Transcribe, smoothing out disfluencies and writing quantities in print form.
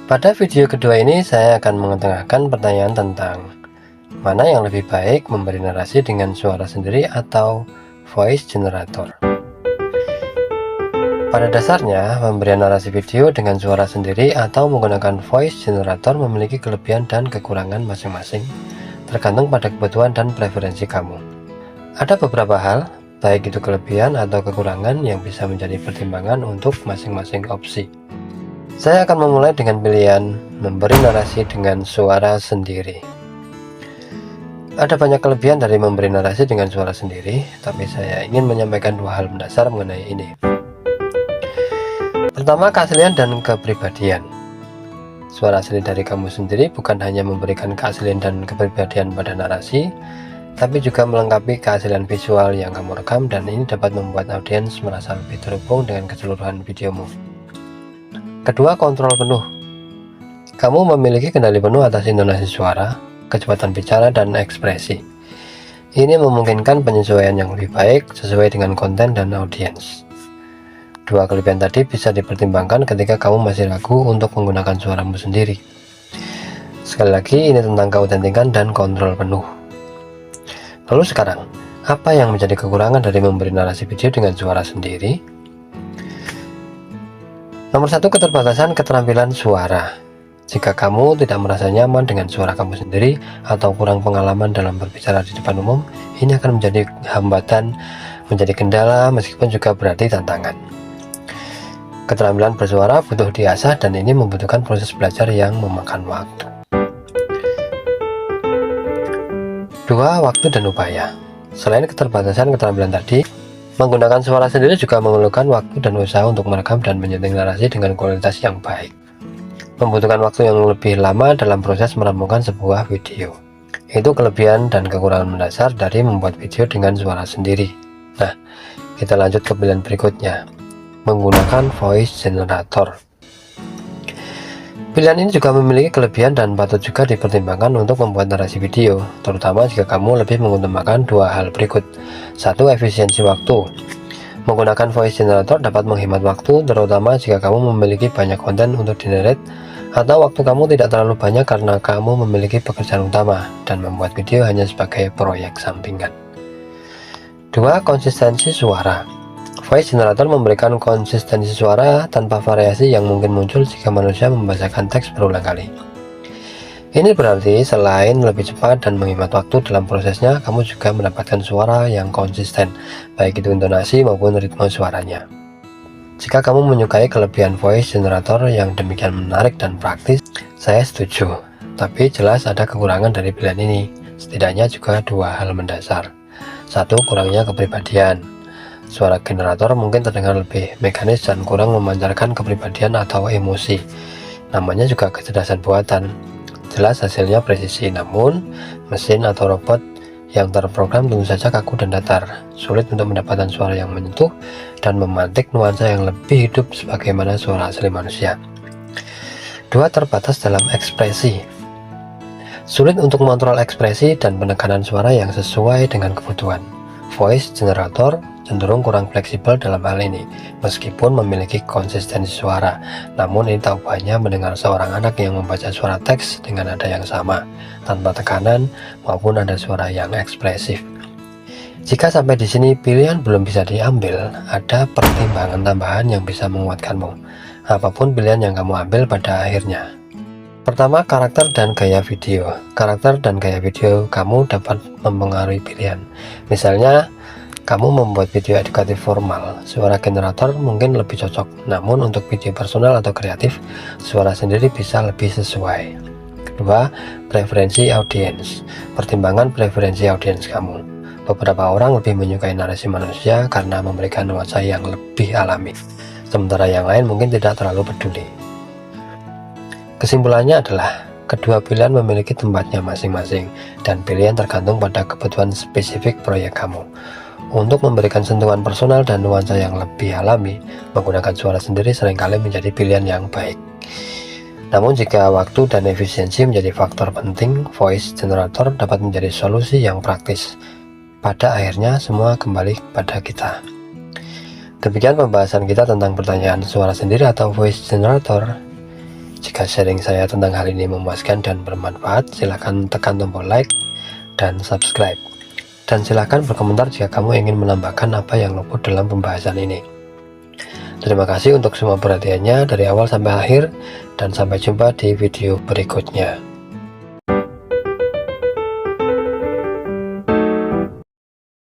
Pada video kedua ini saya akan mengetengahkan pertanyaan tentang mana yang lebih baik, memberi narasi dengan suara sendiri atau voice generator. Pada dasarnya, pemberian narasi video dengan suara sendiri atau menggunakan voice generator memiliki kelebihan dan kekurangan masing-masing, tergantung pada kebutuhan dan preferensi kamu. Ada beberapa hal, baik itu kelebihan atau kekurangan, yang bisa menjadi pertimbangan untuk masing-masing opsi. Saya akan memulai dengan pilihan memberi narasi dengan suara sendiri. Ada banyak kelebihan dari memberi narasi dengan suara sendiri, tapi saya ingin menyampaikan dua hal mendasar mengenai ini. Pertama, keaslian dan kepribadian. Suara asli dari kamu sendiri bukan hanya memberikan keaslian dan kepribadian pada narasi, tapi juga melengkapi keaslian visual yang kamu rekam, dan ini dapat membuat audiens merasa lebih terhubung dengan keseluruhan videomu. Kedua, kontrol penuh. Kamu memiliki kendali penuh atas intonasi suara, kecepatan bicara, dan ekspresi. Ini memungkinkan penyesuaian yang lebih baik sesuai dengan konten dan audiens. Dua kelebihan tadi bisa dipertimbangkan ketika kamu masih ragu untuk menggunakan suaramu sendiri. Sekali lagi, ini tentang keautentikan dan kontrol penuh. Lalu sekarang, apa yang menjadi kekurangan dari memberi narasi video dengan suara sendiri? Nomor satu, keterbatasan keterampilan suara. Jika kamu tidak merasa nyaman dengan suara kamu sendiri atau kurang pengalaman dalam berbicara di depan umum, ini akan menjadi hambatan, menjadi kendala, meskipun juga berarti tantangan. Keterampilan bersuara butuh diasah, dan ini membutuhkan proses belajar yang memakan waktu. Dua, waktu dan upaya. Selain keterbatasan keterampilan tadi, menggunakan suara sendiri juga memerlukan waktu dan usaha untuk merekam dan menyeting narasi dengan kualitas yang baik. Membutuhkan waktu yang lebih lama dalam proses merampungkan sebuah video. Itu kelebihan dan kekurangan mendasar dari membuat video dengan suara sendiri. Nah, kita lanjut ke pilihan berikutnya, menggunakan voice generator. Pilihan ini juga memiliki kelebihan dan patut juga dipertimbangkan untuk membuat narasi video, terutama jika kamu lebih mengutamakan dua hal berikut. Satu, efisiensi waktu. Menggunakan voice generator dapat menghemat waktu, terutama jika kamu memiliki banyak konten untuk di-narrate, atau waktu kamu tidak terlalu banyak karena kamu memiliki pekerjaan utama dan membuat video hanya sebagai proyek sampingan. Dua, konsistensi suara. Voice generator memberikan konsistensi suara tanpa variasi yang mungkin muncul jika manusia membacakan teks berulang kali. Ini berarti selain lebih cepat dan menghemat waktu dalam prosesnya, kamu juga mendapatkan suara yang konsisten, baik itu intonasi maupun ritme suaranya. Jika kamu menyukai kelebihan voice generator yang demikian menarik dan praktis, saya setuju. Tapi jelas ada kekurangan dari pilihan ini, setidaknya juga dua hal mendasar. Satu, kurangnya kepribadian. Suara generator mungkin terdengar lebih mekanis dan kurang memancarkan kepribadian atau emosi. Namanya juga kecerdasan buatan. Jelas hasilnya presisi, namun mesin atau robot yang terprogram tentu saja kaku dan datar. Sulit untuk mendapatkan suara yang menyentuh dan memantik nuansa yang lebih hidup sebagaimana suara asli manusia. Dua, terbatas dalam ekspresi. Sulit untuk mengontrol ekspresi dan penekanan suara yang sesuai dengan kebutuhan. Voice generator cenderung kurang fleksibel dalam hal ini, meskipun memiliki konsistensi suara. Namun ini tak ubahnya mendengar seorang anak yang membaca suara teks dengan nada yang sama, tanpa tekanan maupun ada suara yang ekspresif. Jika sampai di sini pilihan belum bisa diambil, ada pertimbangan tambahan yang bisa menguatkanmu, apapun pilihan yang kamu ambil pada akhirnya. Pertama, karakter dan gaya video. Karakter dan gaya video kamu dapat mempengaruhi pilihan. Misalnya, kamu membuat video edukatif formal, suara generator mungkin lebih cocok. Namun untuk video personal atau kreatif, suara sendiri bisa lebih sesuai. Kedua, preferensi audiens. Pertimbangan preferensi audiens kamu. Beberapa orang lebih menyukai narasi manusia karena memberikan nuansa yang lebih alami, sementara yang lain mungkin tidak terlalu peduli. Kesimpulannya adalah, kedua pilihan memiliki tempatnya masing-masing, dan pilihan tergantung pada kebutuhan spesifik proyek kamu. Untuk memberikan sentuhan personal dan nuansa yang lebih alami, menggunakan suara sendiri seringkali menjadi pilihan yang baik. Namun jika waktu dan efisiensi menjadi faktor penting, voice generator dapat menjadi solusi yang praktis. Pada akhirnya semua kembali pada kita. Demikian pembahasan kita tentang pertanyaan suara sendiri atau voice generator. Jika sharing saya tentang hal ini memuaskan dan bermanfaat, silahkan tekan tombol like dan subscribe. Dan silahkan berkomentar jika kamu ingin menambahkan apa yang luput dalam pembahasan ini. Terima kasih untuk semua perhatiannya dari awal sampai akhir, dan sampai jumpa di video berikutnya.